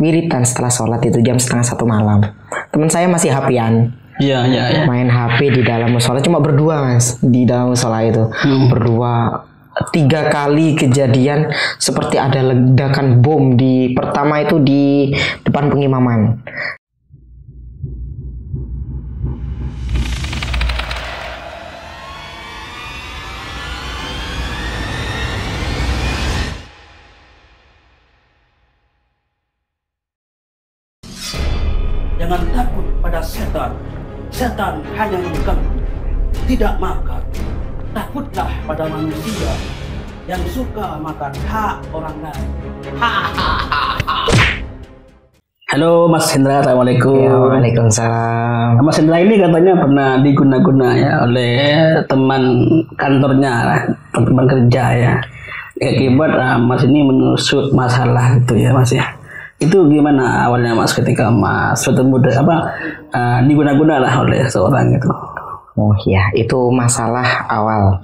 wiritan setelah sholat itu jam 12:30 malam. Teman saya masih HP-an. Iya. Main HP di dalam musola, cuma berdua Mas, di dalam musola itu. Berdua. 3 kali kejadian seperti ada ledakan bom. Di pertama itu di depan pengimaman. Jangan takut pada setan. Setan hanya mengganggu, tidak makan. Takutlah pada manusia yang suka makan hak orang lain. Halo Mas Hendra, assalamualaikum. Ya, waalaikumsalam. Mas Hendra ini katanya pernah diguna-guna ya oleh teman kantornya, teman kerja ya. Akibat Mas ini menusuk masalah itu ya Mas ya. Itu gimana awalnya Mas ketika Mas bertemu diguna-guna lah oleh seorang itu? Oh ya, itu masalah awal.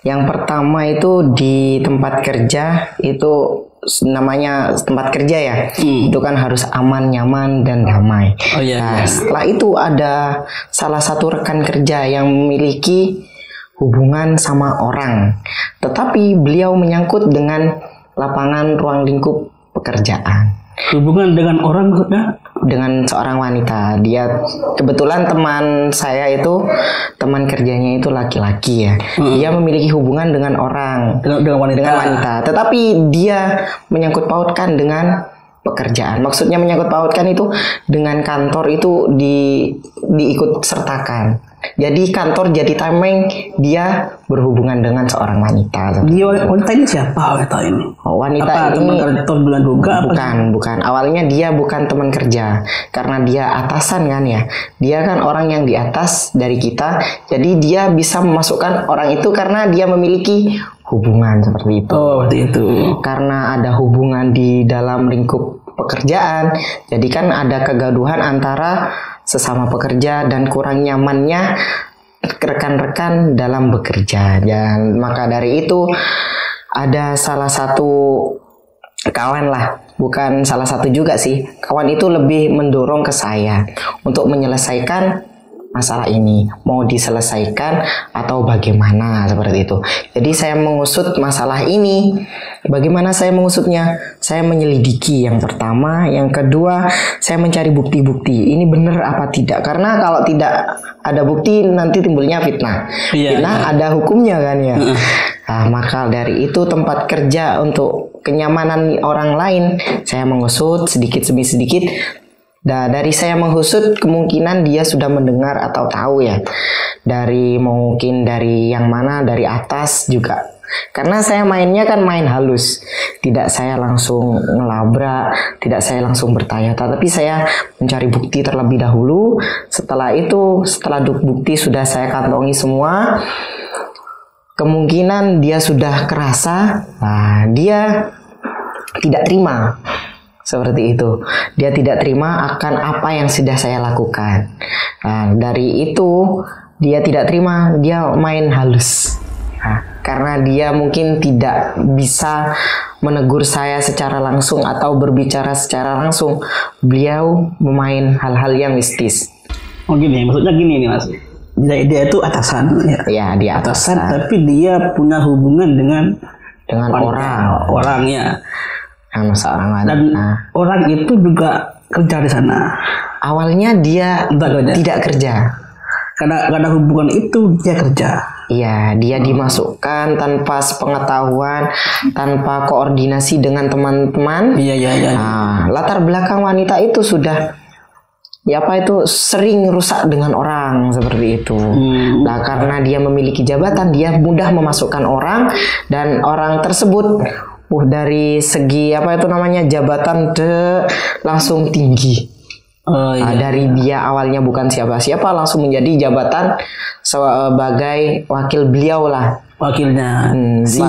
Yang pertama itu di tempat kerja, itu namanya tempat kerja ya. Itu kan harus aman, nyaman, dan damai. Oh iya. Nah, setelah itu ada salah satu rekan kerja yang memiliki hubungan sama orang. Tetapi beliau menyangkut dengan lapangan ruang lingkup pekerjaan. Hubungan dengan orang maksudnya? Dengan seorang wanita. Dia kebetulan teman saya itu, teman kerjanya itu laki-laki ya. Dia memiliki hubungan dengan orang, dengan wanita. Tetapi dia menyangkut pautkan dengan pekerjaan. Maksudnya menyangkut pautkan itu dengan kantor itu diikut sertakan. Jadi kantor jadi tameng dia berhubungan dengan seorang wanita. Dia wanita ini siapa wanita ini? Wanita ini kantor bulan juga? Bukan. Awalnya dia bukan teman kerja karena dia atasan kan ya. Dia kan orang yang di atas dari kita. Jadi dia bisa memasukkan orang itu karena dia memiliki hubungan seperti itu. Oh, seperti itu. Karena ada hubungan di dalam lingkup pekerjaan, jadi kan ada kegaduhan antara sesama pekerja dan kurang nyamannya rekan-rekan dalam bekerja. Dan maka dari itu ada salah satu kawan lah, bukan salah satu juga sih, kawan itu lebih mendorong ke saya untuk menyelesaikan masalah ini, mau diselesaikan atau bagaimana seperti itu. Jadi saya mengusut masalah ini. Bagaimana saya mengusutnya? Saya menyelidiki yang pertama, yang kedua saya mencari bukti-bukti. Ini benar apa tidak? Karena kalau tidak ada bukti nanti timbulnya fitnah. Fitnah ada hukumnya kan ya. Nah, maka dari itu tempat kerja untuk kenyamanan orang lain saya mengusut sedikit demi sedikit. Nah, dari saya menghusut kemungkinan dia sudah mendengar atau tahu ya. Mungkin dari yang mana, dari atas juga. Karena saya mainnya kan main halus. Tidak saya langsung ngelabrak, tidak saya langsung bertanya, tapi saya mencari bukti terlebih dahulu. Setelah bukti sudah saya kantongi semua, kemungkinan dia sudah kerasa, nah dia tidak terima. Seperti itu. Dia tidak terima akan apa yang sudah saya lakukan. Nah, dari itu dia tidak terima, dia main halus. Nah, karena dia mungkin tidak bisa menegur saya secara langsung atau berbicara secara langsung, beliau memain hal-hal yang mistis. Oh gini, maksudnya gini nih Mas. Dia itu atasan ya. Ya, dia atasan, tapi dia punya hubungan dengan orangnya. Sama seorang wanita. Dan orang itu juga kerja di sana. Awalnya dia tidak kerja. Karena ada hubungan itu dia kerja. Iya, dia dimasukkan tanpa sepengetahuan, tanpa koordinasi dengan teman-teman. Iya. Nah, latar belakang wanita itu sudah sering rusak dengan orang seperti itu. Nah, karena dia memiliki jabatan, dia mudah memasukkan orang dan orang tersebut dari segi jabatan langsung tinggi. Dari dia awalnya bukan siapa-siapa langsung menjadi jabatan sebagai wakil beliau lah. Wakilnya si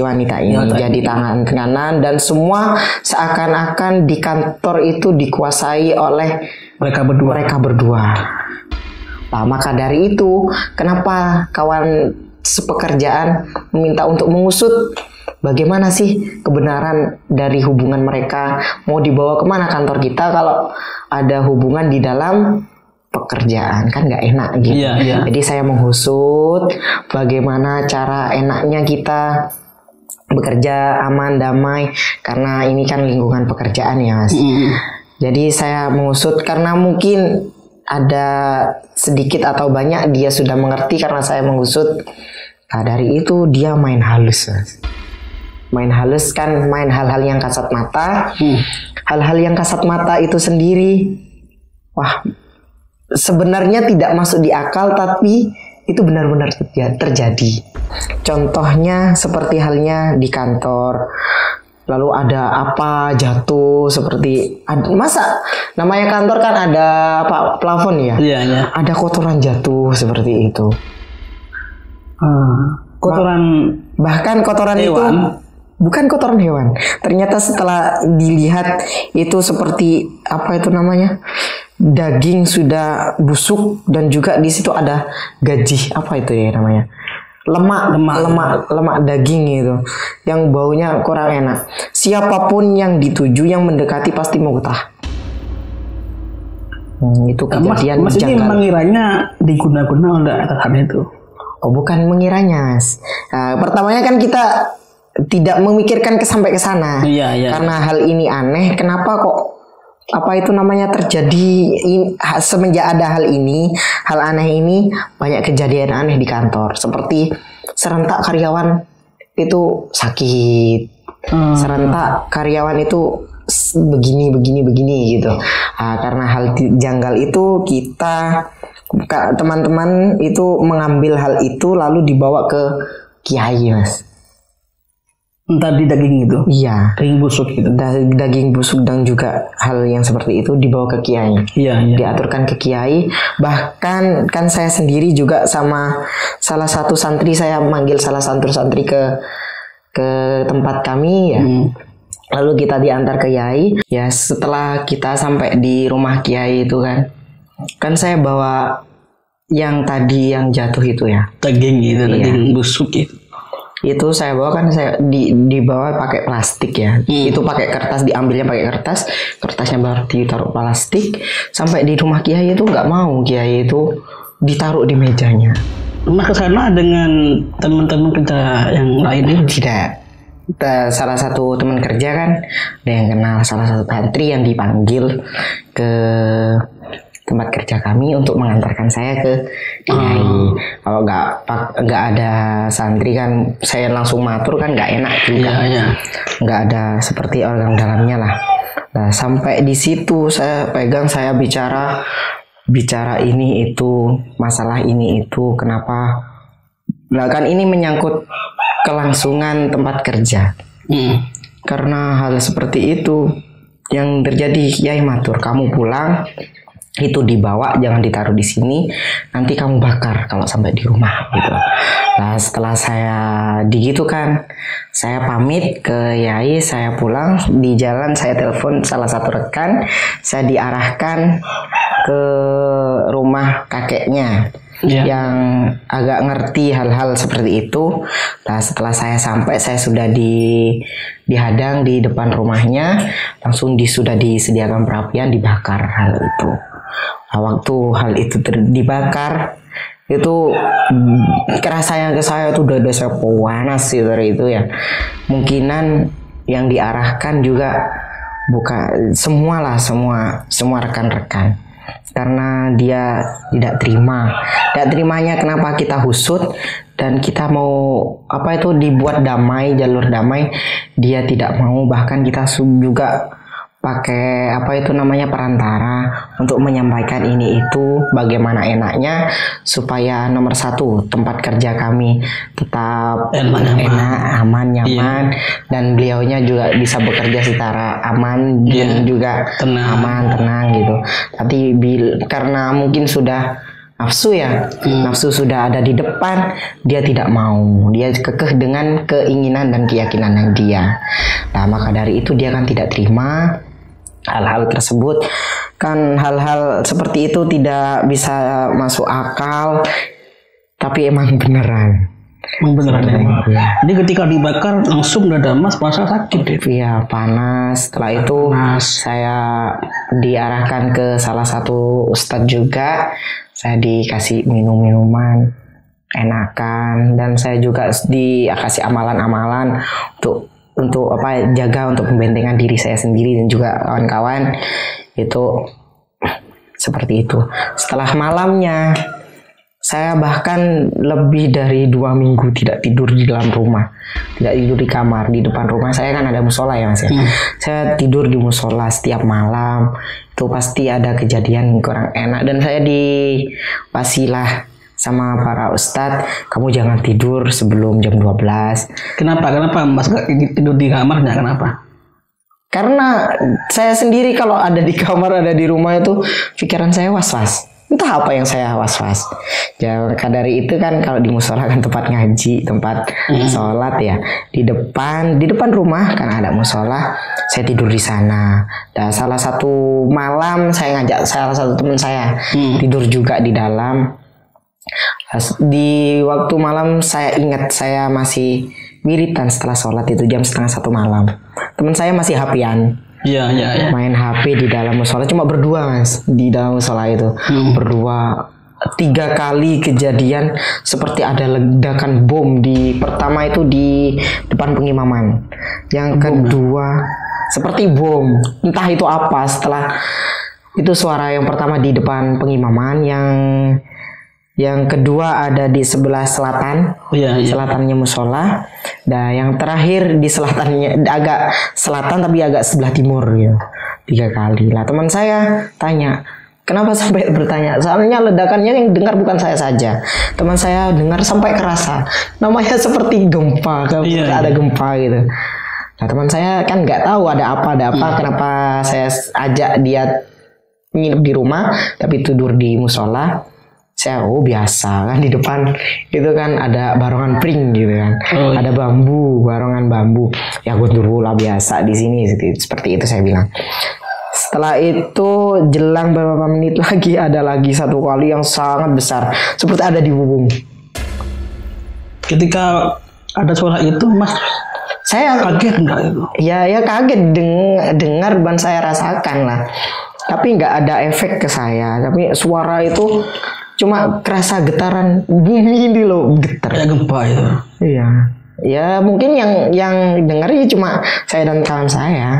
wanita ini jadi tangan kanan dan semua seakan-akan di kantor itu dikuasai oleh mereka berdua. Nah, maka dari itu kenapa kawan sepekerjaan meminta untuk mengusut bagaimana sih kebenaran dari hubungan mereka, mau dibawa kemana kantor kita kalau ada hubungan di dalam pekerjaan, kan nggak enak gitu. Jadi saya menghusut bagaimana cara enaknya kita bekerja aman damai, karena ini kan lingkungan pekerjaan ya Mas. Jadi saya mengusut karena mungkin ada sedikit atau banyak dia sudah mengerti karena saya mengusut. Nah, dari itu dia main halus Mas. Main halus kan, main hal-hal yang kasat mata. Hal-hal yang kasat mata itu sendiri, wah, sebenarnya tidak masuk di akal, tapi itu benar-benar terjadi. Contohnya seperti halnya di kantor, lalu ada apa jatuh, seperti masa namanya kantor kan ada apa plafon ya, ada kotoran jatuh seperti itu. Kotoran, bahkan kotoran hewan. Itu bukan kotoran hewan. Ternyata setelah dilihat itu seperti apa itu namanya, daging sudah busuk, dan juga di situ ada gaji, apa itu ya namanya, lemak daging itu yang baunya kurang enak. Siapapun yang dituju, yang mendekati pasti mau getah. Itu kejadian Mas ini mengiranya diguna-guna oleh atasan itu. Oh, bukan mengiranya Mas. Pertamanya kan kita tidak memikirkan sampai ke sana. Karena hal ini aneh, kenapa kok apa itu namanya terjadi semenjak ada hal ini, hal aneh ini, banyak kejadian aneh di kantor. Seperti serentak karyawan itu sakit. Serentak karyawan itu begini gitu. Karena hal janggal itu, kita teman-teman itu mengambil hal itu lalu dibawa ke kiai Mas. Entah di daging itu. Iya. Daging busuk gitu. Daging busuk dan juga hal yang seperti itu dibawa ke kiai. Diaturkan ke kiai. Bahkan kan saya sendiri juga sama salah satu santri, saya manggil salah satu santri ke tempat kami ya. Lalu kita diantar ke kiai. Ya setelah kita sampai di rumah kiai itu kan saya bawa yang tadi yang jatuh itu ya. Daging gitu, daging busuk gitu. Itu saya bawa kan, saya dibawa pakai plastik ya. Itu pakai kertas, diambilnya pakai kertasnya baru ditaruh plastik. Sampai di rumah kiai itu nggak mau kiai itu ditaruh di mejanya. Pernah ke sana dengan teman-teman kita yang lain ini? Tidak. Salah satu teman kerja kan ada yang kenal salah satu santri yang dipanggil ke tempat kerja kami untuk mengantarkan saya ke kiai. Kalau nggak ada santri kan saya langsung matur kan nggak enak juga. Nggak ada seperti orang dalamnya lah. Nah sampai di situ saya pegang, saya bicara ini itu, masalah ini itu, kenapa? Nah kan ini menyangkut kelangsungan tempat kerja. Karena hal seperti itu yang terjadi, kiai matur, kamu pulang itu dibawa, jangan ditaruh di sini, nanti kamu bakar kalau sampai di rumah gitu. Nah setelah saya digitukan, saya pamit ke kiai, saya pulang. Di jalan saya telepon salah satu rekan, saya diarahkan ke rumah kakeknya yang agak ngerti hal-hal seperti itu. Nah setelah saya sampai, saya sudah dihadang di depan rumahnya, langsung sudah disediakan perapian, dibakar hal itu. Nah, waktu hal itu dibakar itu kerasanya ke saya itu dada saya panas sih dari itu ya. Mungkinan yang diarahkan juga bukan semua rekan-rekan, karena dia tidak terimanya kenapa kita husut dan kita mau apa itu dibuat damai, jalur damai, dia tidak mau. Bahkan kita juga pakai apa itu namanya perantara untuk menyampaikan ini itu bagaimana enaknya supaya nomor satu tempat kerja kami tetap enak, aman, nyaman, dan beliaunya juga bisa bekerja secara aman dan juga aman, tenang gitu. Tapi karena mungkin sudah nafsu nafsu sudah ada di depan, dia tidak mau, dia kekeh dengan keinginan dan keyakinan dia. Nah maka dari itu dia kan tidak terima hal-hal tersebut. Kan hal-hal seperti itu tidak bisa masuk akal, tapi emang beneran. Beneran ya. Jadi ketika dibakar langsung dada Mas merasa sakit. Iya, panas. Setelah itu saya diarahkan ke salah satu ustadz juga. Saya dikasih minuman enakan, dan saya juga dikasih amalan-amalan untuk jaga untuk pembentengan diri saya sendiri dan juga kawan-kawan. Itu seperti itu. Setelah malamnya, saya bahkan lebih dari 2 minggu tidak tidur di dalam rumah, tidak tidur di kamar. Di depan rumah saya kan ada musola ya Mas ya. Saya tidur di musola setiap malam. Itu pasti ada kejadian kurang enak, dan saya dipasilah sama para ustadz, kamu jangan tidur sebelum jam 12. Kenapa Mas gak tidur di kamarnya, kenapa? Karena saya sendiri kalau ada di kamar, ada di rumah itu pikiran saya was-was. Entah apa yang saya was-was. Ya, dari itu kan kalau di musola kan tempat ngaji, tempat sholat ya. Di depan rumah kan ada musola. Saya tidur di sana. Dan salah satu malam saya ngajak salah satu teman saya tidur juga di dalam. Di waktu malam saya ingat saya masih wiritan setelah sholat itu jam 12:30 malam. Teman saya masih hapian. Iya. Main HP di dalam musola, cuma berdua Mas di dalam musola itu. Berdua. 3 kali kejadian seperti ada ledakan bom. Pertama itu di depan pengimaman. Yang kedua seperti bom. Entah itu apa. Setelah itu suara yang pertama di depan pengimaman, yang kedua ada di sebelah selatan, selatannya musola, dan yang terakhir di selatannya agak selatan tapi agak sebelah timur ya. 3 kali lah. Teman saya tanya, kenapa sampai bertanya? Soalnya ledakannya yang dengar bukan saya saja, teman saya dengar sampai kerasa. Namanya seperti gempa, ada gempa gitu. Nah teman saya kan nggak tahu ada apa. Kenapa saya ajak dia nginep di rumah tapi tidur di musola. Saya biasa kan di depan itu kan ada barongan pring gitu kan, ada barongan bambu. Ya gondoruo lah biasa di sini seperti itu saya bilang. Setelah itu jelang beberapa menit lagi ada lagi 1 kali yang sangat besar, seperti ada di bubung. Ketika ada suara itu Mas, saya kaget enggak itu? Ya kaget dengar dan saya rasakan lah. Tapi nggak ada efek ke saya. Tapi suara itu cuma kerasa getaran bumi ini loh, getar. Kayak gempa itu. Iya. Ya mungkin yang dengar ya cuma saya dan kawan saya.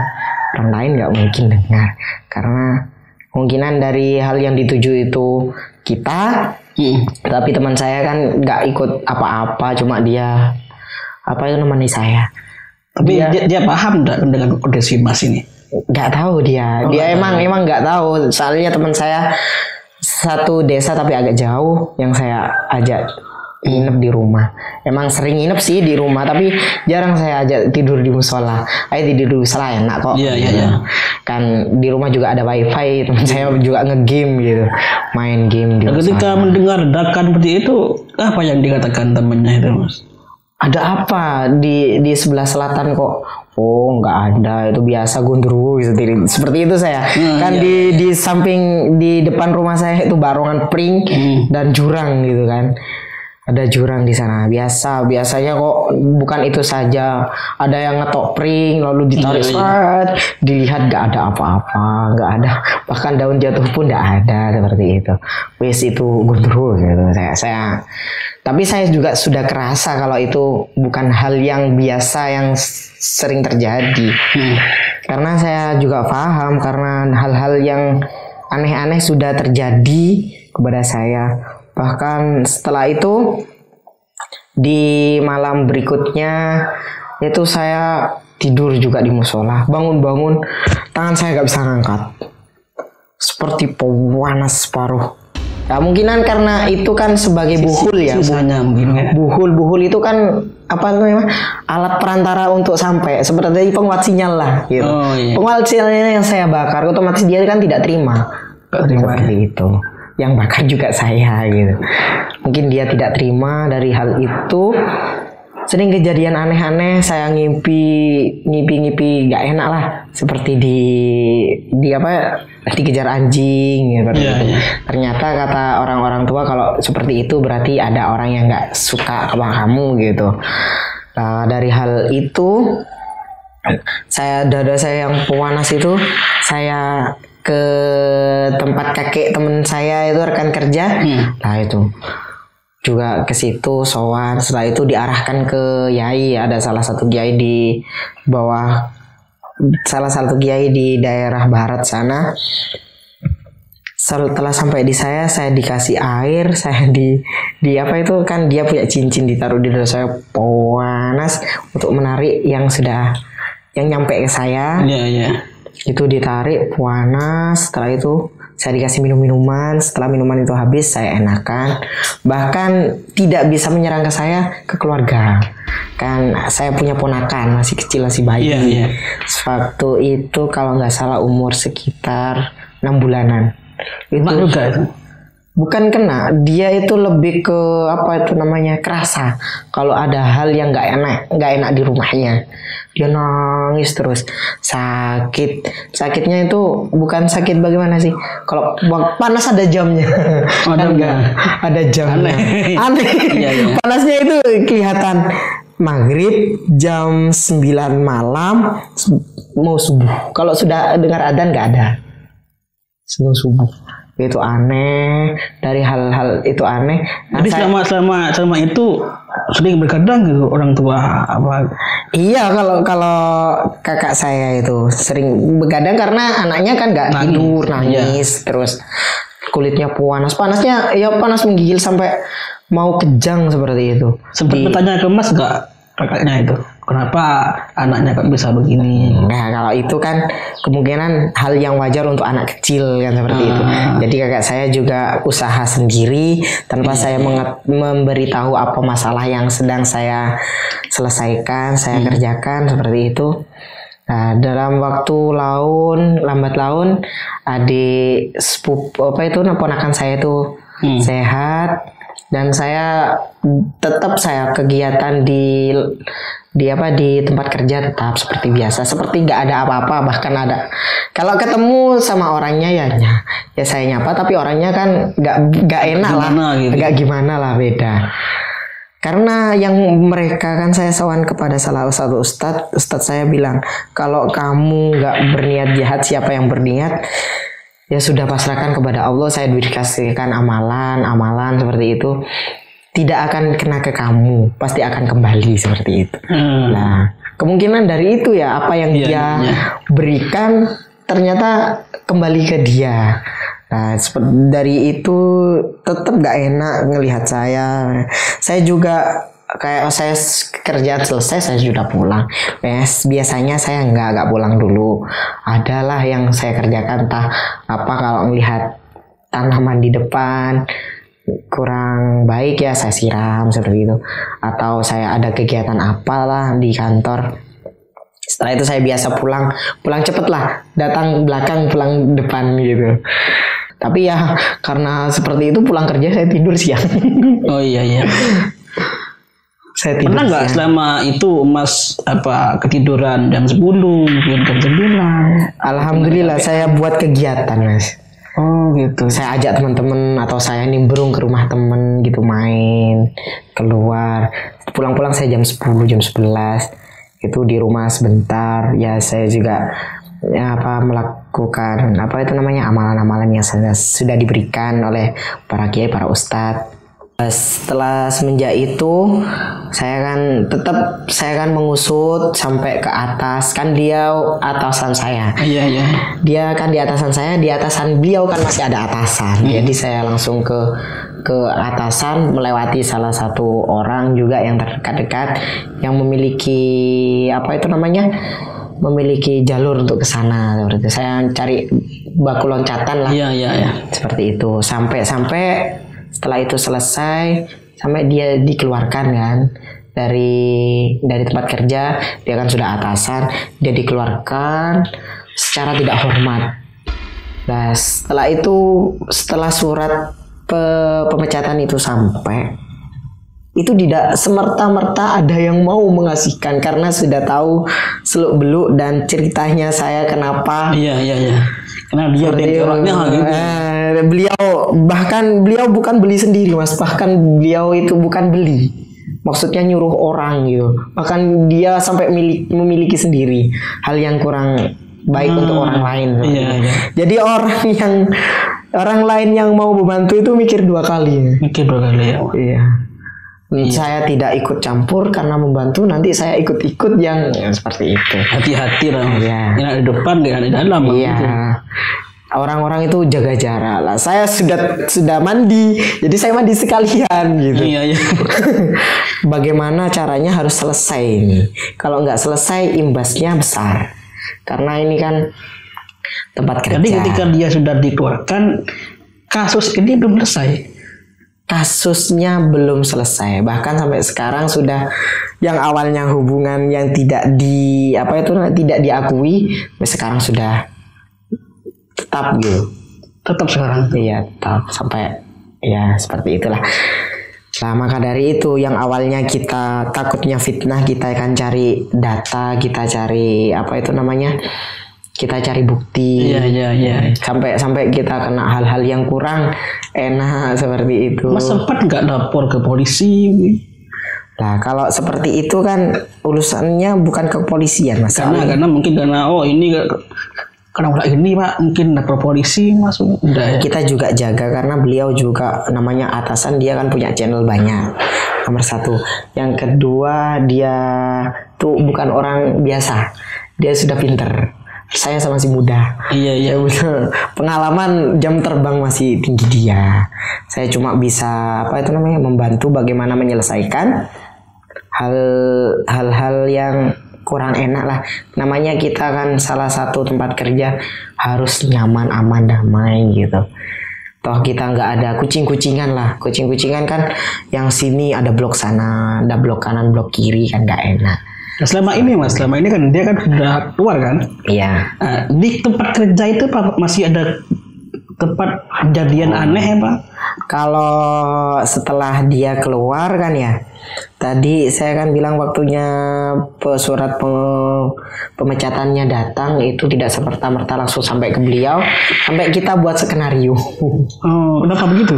Orang lain nggak mungkin dengar. Karena kemungkinan dari hal yang dituju itu kita. Tapi teman saya kan nggak ikut apa-apa, cuma dia itu nemani saya. Tapi dia paham nggak dengan kondisi Mas ini? Nggak tahu dia emang nggak tahu. Soalnya teman saya satu desa tapi agak jauh yang saya ajak nginep di rumah. Emang sering nginep sih di rumah, tapi jarang saya ajak tidur di musola. Ayo tidur di musola enak kok. Iya. Kan di rumah juga ada wifi, teman saya juga ngegame gitu, main game di musola. Ketika mendengar ledakan seperti itu, apa yang dikatakan temannya itu Mas? Ada apa di sebelah selatan kok? Oh nggak ada, itu biasa gondoruo gitu. Seperti itu saya kan di samping di depan rumah saya itu barongan pring dan jurang gitu kan. Ada jurang di sana. Biasanya kok bukan itu saja. Ada yang ngetok pring lalu ditarik dilihat nggak ada apa-apa, nggak ada. Bahkan daun jatuh pun nggak ada, seperti itu. Wes itu gondoruo gitu. Saya tapi saya juga sudah kerasa kalau itu bukan hal yang biasa yang sering terjadi. Karena saya juga paham karena hal-hal yang aneh-aneh sudah terjadi kepada saya. Bahkan setelah itu di malam berikutnya itu saya tidur juga di musola. Bangun-bangun tangan saya nggak bisa ngangkat, seperti panas separuh. Ya mungkinan karena itu kan sebagai buhul ya. Buhul itu kan apa namanya, alat perantara untuk sampai seperti penguat sinyal lah gitu. Penguat sinyalnya yang saya bakar otomatis dia kan tidak terima. Seperti itu. Yang bakar juga saya gitu. Mungkin dia tidak terima dari hal itu. Sering kejadian aneh-aneh, saya ngimpi gak enak lah, seperti di dikejar anjing gitu. Ternyata kata orang-orang tua kalau seperti itu berarti ada orang yang nggak suka sama kamu gitu. Nah, dari hal itu dada saya yang panas itu, saya ke tempat kakek teman saya itu, rekan kerja. Nah itu juga ke situ sowan. Setelah itu diarahkan ke yai. Ada salah satu kiai di bawah, salah satu kiai di daerah barat sana. Setelah sampai di saya dikasih air, saya di apa itu kan dia punya cincin ditaruh di dada saya panas untuk menarik yang nyampe ke saya. Itu ditarik panas. Setelah itu saya dikasih minuman. Setelah minuman itu habis, saya enakan. Bahkan tidak bisa menyerang ke saya, ke keluarga. Kan saya punya ponakan masih kecil, masih bayi. Waktu itu kalau nggak salah umur sekitar 6 bulanan. Itu juga itu. Bukan kena, dia itu lebih ke apa itu namanya, kerasa kalau ada hal yang nggak enak di rumahnya. Dia nangis terus, sakitnya itu bukan sakit bagaimana sih, kalau panas ada jamnya. Ada jamnya, aneh. Panasnya itu kelihatan maghrib jam 9 malam mau subuh. Kalau sudah dengar adzan nggak ada sebelum subuh. Itu aneh. Dari hal-hal itu aneh. Jadi selama itu sering berkadang gitu orang tua apa? Iya, kalau kakak saya itu sering begadang karena anaknya kan nggak tidur, nangis terus kulitnya panasnya ya panas menggigil sampai mau kejang seperti itu. Sempat bertanya ke Mas nggak kakaknya itu, kenapa anaknya kok bisa begini? Nah kalau itu kan kemungkinan hal yang wajar untuk anak kecil kan seperti itu. Jadi kakak saya juga usaha sendiri tanpa saya memberitahu apa masalah yang sedang saya selesaikan, saya kerjakan seperti itu. Nah dalam waktu lambat laun adik sepupu ponakan saya itu sehat. Dan saya tetap kegiatan di tempat kerja tetap seperti biasa, seperti nggak ada apa-apa. Bahkan ada kalau ketemu sama orangnya ya saya nyapa, tapi orangnya kan nggak enak lah, nggak gimana lah, beda. Karena yang mereka kan saya sowan kepada salah satu ustadz saya bilang, kalau kamu nggak berniat jahat, siapa yang berniat? Ya sudah, pasrahkan kepada Allah. Saya dikasihkan amalan seperti itu, tidak akan kena ke kamu, pasti akan kembali seperti itu. Nah kemungkinan dari itu ya, apa yang dia berikan ternyata kembali ke dia. Nah dari itu tetap gak enak ngelihat saya juga kayak saya kerjaan selesai saya sudah pulang. Biasanya saya nggak pulang dulu. Adalah yang saya kerjakan, entah apa, kalau melihat tanaman di depan kurang baik ya saya siram seperti itu. Atau saya ada kegiatan apalah di kantor. Setelah itu saya biasa pulang cepet lah, datang belakang pulang depan gitu. Tapi ya karena seperti itu, pulang kerja saya tidur siang. Oh iya. Pernah nggak selama itu Mas ketiduran jam 10, jam 9? Alhamdulillah saya buat kegiatan, Mas. Oh gitu. Saya ajak teman-teman atau saya nimbrung ke rumah teman gitu, main keluar. Pulang-pulang saya jam 10, jam 11 itu di rumah sebentar. Ya saya juga melakukan amalan-amalan yang sudah diberikan oleh para kiai, para ustadz. Setelah semenjak itu saya kan mengusut sampai ke atas. Kan dia atasan saya. Iya. Dia kan di atasan saya, di atasan beliau kan masih ada atasan. Jadi saya langsung ke atasan, melewati salah satu orang juga yang terdekat yang memiliki memiliki jalur untuk ke sana. Seperti saya cari baku loncatan lah. Iya. Seperti itu sampai setelah itu selesai, sampai dia dikeluarkan kan dari tempat kerja. Dia kan sudah atasan, dia dikeluarkan secara tidak hormat. Nah setelah surat pemecatan itu sampai, itu tidak semerta-merta ada yang mau mengasihkan, karena sudah tahu seluk beluk dan ceritanya saya kenapa. Iya. Karena dia orangnya gitu. Beliau bukan beli sendiri Mas, bahkan beliau itu bukan beli, maksudnya nyuruh orang gitu, bahkan dia sampai memiliki sendiri hal yang kurang baik untuk orang lain. Iya. Jadi orang lain yang mau membantu itu mikir dua kali ya. Iya. Saya tidak ikut campur karena membantu, nanti saya ikut-ikut yang seperti itu. Hati-hati lah. Iya. Yang di depan dengan di dalam. Iya. Gitu. Orang-orang itu jaga jarak lah. Saya sudah mandi, jadi saya mandi sekalian gitu. Iya. Bagaimana caranya harus selesai ini? Kalau nggak selesai imbasnya besar. Karena ini kan tempat kerja. Jadi ketika dia sudah dikeluarkan, kasus ini belum selesai. Kasusnya belum selesai, bahkan sampai sekarang sudah yang awalnya hubungan yang tidak diakui, sekarang sudah tetap gitu. Tetap sekarang. Iya, tetap sampai ya seperti itulah. Nah, maka dari itu yang awalnya kita takutnya fitnah, kita akan cari data, kita cari kita cari bukti. Iya. Sampai kita kena hal-hal yang kurang enak seperti itu. Mas sempat nggak lapor ke polisi? Nah, kalau seperti itu kan urusannya bukan ke kepolisian Mas. Karena mungkin ini karena udah ini Pak, mungkin lapor polisi Mas. Udah. Kita juga jaga karena beliau juga namanya atasan, dia kan punya channel banyak. Nomor satu. Yang kedua, dia tuh bukan orang biasa. Dia sudah pinter. Saya masih muda. Iya. Betul. Pengalaman jam terbang masih tinggi dia. Saya cuma bisa membantu bagaimana menyelesaikan hal-hal yang kurang enak lah. Namanya kita kan salah satu tempat kerja harus nyaman, aman, damai gitu. Toh kita nggak ada kucing-kucingan lah. Kucing-kucingan kan yang sini ada blok sana, ada blok kanan, blok kiri, kan nggak enak. Nah, selama ini kan dia kan sudah keluar kan? Iya. Di tempat kerja itu Pak masih ada tempat kejadian aneh ya Pak? Kalau setelah dia keluar kan ya, tadi saya kan bilang waktunya surat pemecatannya datang itu tidak semerta-merta langsung sampai ke beliau, sampai kita buat skenario. Oh, kenapa begitu?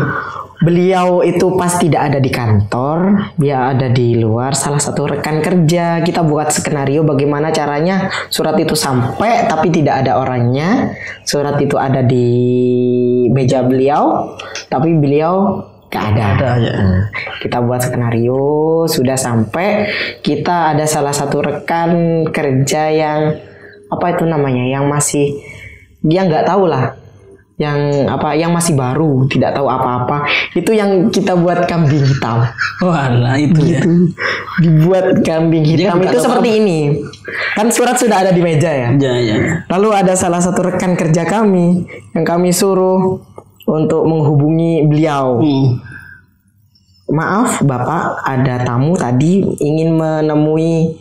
Beliau itu pas tidak ada di kantor, dia ada di luar, salah satu rekan kerja. Kita buat skenario bagaimana caranya surat itu sampai tapi tidak ada orangnya. Surat itu ada di meja beliau, tapi beliau gak ada. Kita buat skenario, sudah sampai. Kita ada salah satu rekan kerja yang yang masih dia nggak tahu lah. Yang masih baru, tidak tahu apa-apa, itu yang kita buat kambing hitam. Walah, itu ya. Dibuat kambing hitam itu seperti ini. Kan surat sudah ada di meja ya. Iya. Lalu ada salah satu rekan kerja kami yang kami suruh untuk menghubungi beliau. Maaf Bapak, ada tamu tadi ingin menemui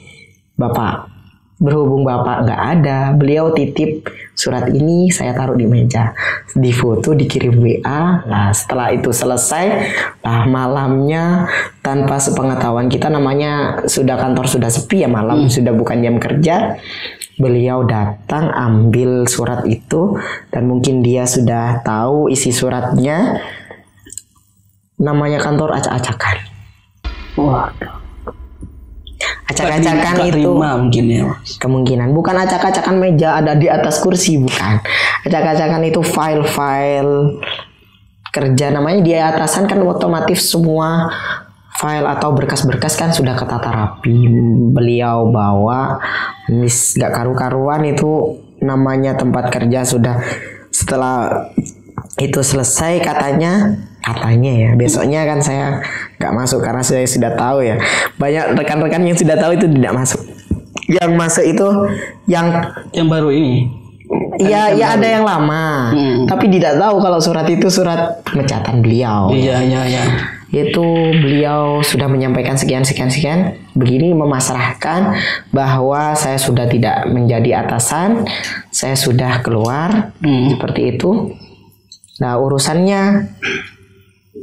Bapak. Berhubung Bapak nggak ada, beliau titip surat ini, saya taruh di meja, difoto, dikirim WA. Nah, setelah itu selesai, malamnya tanpa sepengetahuan kita, namanya kantor sudah sepi ya, malam sudah bukan jam kerja, beliau datang ambil surat itu, dan mungkin dia sudah tahu isi suratnya. Namanya kantor acak-acakan. Waduh. Acak-acakan itu mungkin ya. Kemungkinan bukan acak-acakan meja ada di atas kursi, bukan. Acak-acakan itu file-file kerja, namanya di atasan kan otomatis semua file atau berkas-berkas kan sudah ketata rapi. Beliau bawa gak karu-karuan itu, namanya tempat kerja sudah. Setelah itu selesai katanya ya, besoknya kan saya nggak masuk karena saya sudah tahu ya, banyak rekan-rekan yang sudah tahu itu tidak masuk. Yang masuk itu yang baru ini. Iya, ya ada yang lama, tapi tidak tahu kalau surat itu surat pemecatan beliau. Iya. Itu beliau sudah menyampaikan sekian, begini, memasrahkan bahwa saya sudah tidak menjadi atasan, saya sudah keluar, seperti itu. Nah, urusannya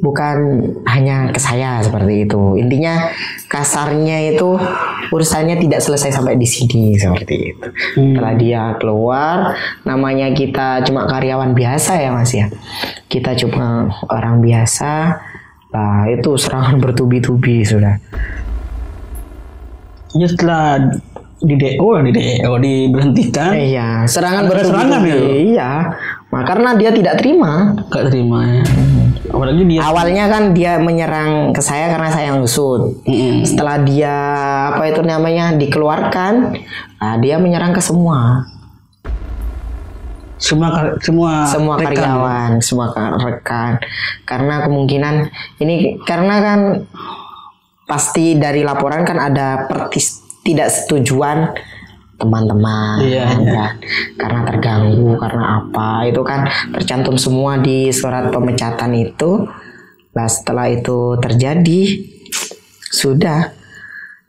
bukan hanya ke saya seperti itu. Intinya kasarnya itu urusannya tidak selesai sampai di sini seperti itu. Setelah dia keluar, namanya kita cuma karyawan biasa ya Mas ya. Kita cuma orang biasa. Nah, itu serangan bertubi-tubi sudah. Ya setelah diberhentikan. Iya, serangan Ada serangan ya? Iya. Nah, karena dia tidak terima. Gak terima ya. Apalagi dia Awalnya kan dia menyerang ke saya karena saya ngusut. Setelah dia dikeluarkan, nah, dia menyerang ke semua semua rekan, karyawan, semua rekan. Karena kemungkinan ini karena kan pasti dari laporan kan ada tidak setujuan teman-teman, kan? Karena terganggu, karena apa itu kan tercantum semua di surat pemecatan itu. Nah, setelah itu terjadi, sudah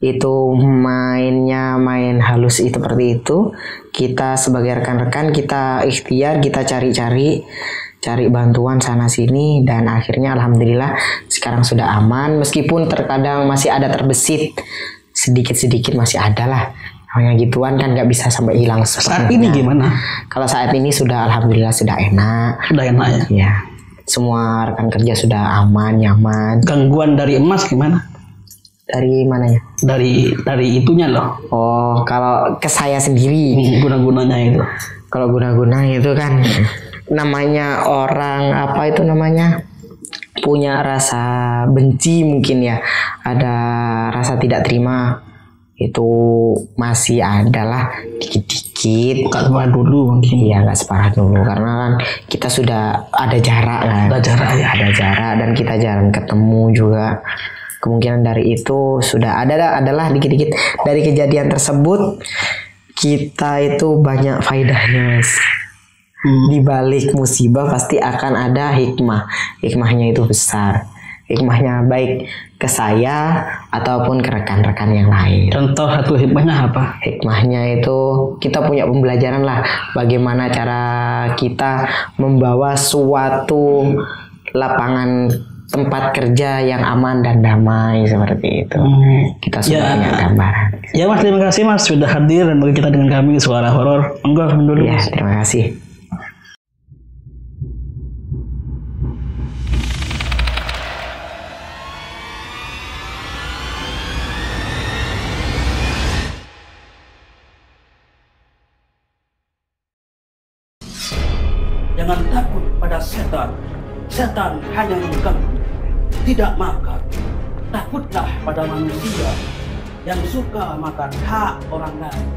itu main halus itu seperti itu. Kita sebagai rekan-rekan kita ikhtiar, kita cari bantuan sana sini, dan akhirnya alhamdulillah sekarang sudah aman, meskipun terkadang masih ada terbesit sedikit masih ada lah. Hanya gituan kan nggak bisa sampai hilang saat ini gimana? Kalau saat ini sudah alhamdulillah sudah enak. Sudah enak ya? Ya. Semua rekan kerja sudah aman, nyaman. Gangguan dari emas gimana? Dari mananya? Dari itunya loh. Oh, kalau ke saya sendiri. Guna-gunanya itu. Kalau guna-guna itu kan namanya orang punya rasa benci mungkin ya. Ada rasa tidak terima. Itu masih ada lah dikit-dikit. Gak separah dulu mungkin. Iya, gak separah dulu karena kan kita sudah ada jarak kan. Ada jarak dan kita jarang ketemu juga. Kemungkinan dari itu sudah adalah dikit-dikit dari kejadian tersebut. Kita itu banyak faedahnya Mas. Di balik musibah pasti akan ada hikmah. Hikmahnya itu besar. Hikmahnya baik ke saya ataupun ke rekan-rekan yang lain. Contoh satu hikmahnya apa? Hikmahnya itu kita punya pembelajaran lah bagaimana cara kita membawa suatu lapangan tempat kerja yang aman dan damai seperti itu. Kita sudah punya gambaran. Ya Mas, terima kasih Mas sudah hadir dan bagi kita dengan kami Suara Horor. Monggo dulu. Ya, terima kasih. Jangan takut pada setan. Setan hanya mengganggu, tidak makan. Takutlah pada manusia yang suka makan hak orang lain.